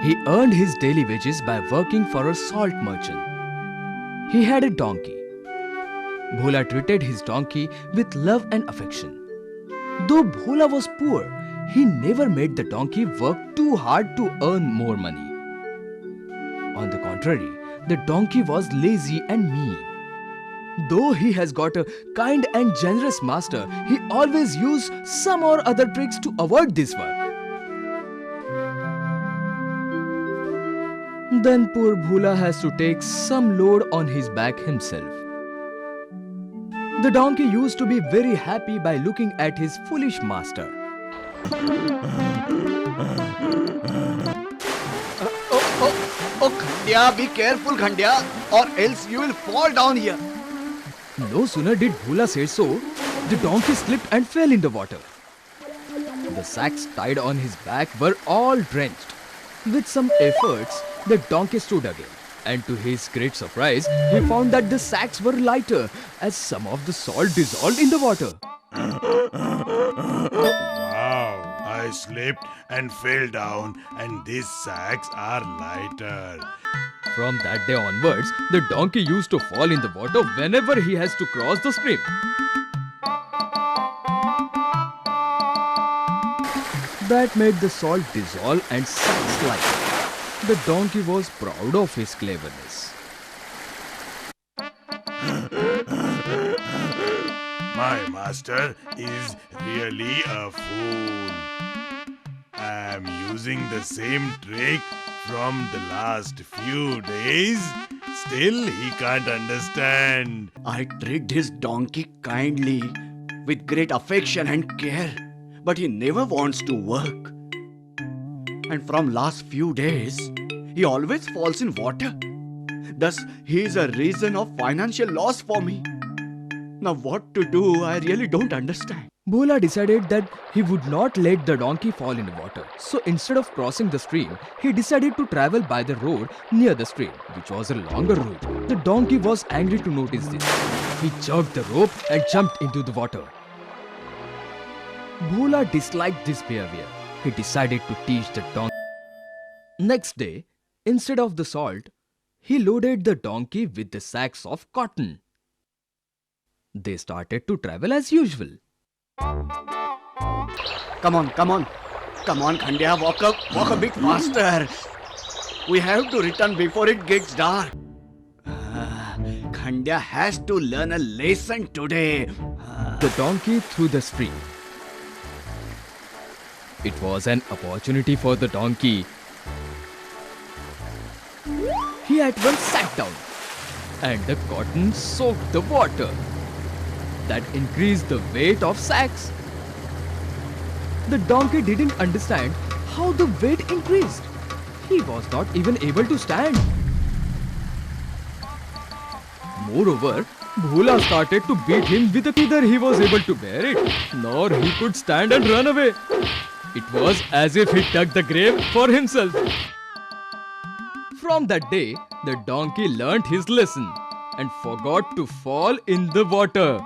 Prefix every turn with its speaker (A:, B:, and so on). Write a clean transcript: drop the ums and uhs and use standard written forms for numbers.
A: He earned his daily wages by working for a salt merchant. He had a donkey. Bhola treated his donkey with love and affection. Though Bhola was poor, he never made the donkey work too hard to earn more money. On the contrary, the donkey was lazy and mean. Though he has got a kind and generous master, he always used some or other tricks to avoid this work. Then poor Bhola has to take some load on his back himself. The donkey used to be very happy by looking at his foolish master.
B: Oh, Khandya, be careful, Khandya, or else you will fall down here.
A: No sooner did Bhola say so, the donkey slipped and fell in the water. The sacks tied on his back were all drenched. With some efforts, the donkey stood again. And to his great surprise, he found that the sacks were lighter as some of the salt dissolved in the water.
C: Wow, I slipped and fell down, and these sacks are lighter.
A: From that day onwards, the donkey used to fall in the water whenever he has to cross the stream. That made the salt dissolve and sacks light. The donkey was proud of his cleverness.
C: My master is really a fool. I am using the same trick from the last few days. Still, he can't understand.
B: I tricked his donkey kindly, with great affection and care, but he never wants to work. And from last few days, he always falls in water. Thus, he is a reason of financial loss for me. Now what to do, I really don't understand.
A: Bhola decided that he would not let the donkey fall in the water. So instead of crossing the stream, he decided to travel by the road near the stream, which was a longer route. The donkey was angry to notice this. He jerked the rope and jumped into the water. Bhola disliked this behavior. He decided to teach the donkey. Next day, instead of the salt, he loaded the donkey with the sacks of cotton. They started to travel as usual.
B: Come on, Khandya, walk a bit faster. We have to return before it gets dark. Khandya has to learn a lesson today.
A: The donkey through the stream. It was an opportunity for the donkey. He at once sat down, and the cotton soaked the water. That increased the weight of sacks. The donkey didn't understand how the weight increased. He was not even able to stand. Moreover, Bhola started to beat him with neither he was able to bear it, nor he could stand and run away. It was as if he dug the grave for himself. From that day, the donkey learnt his lesson and forgot to fall in the water.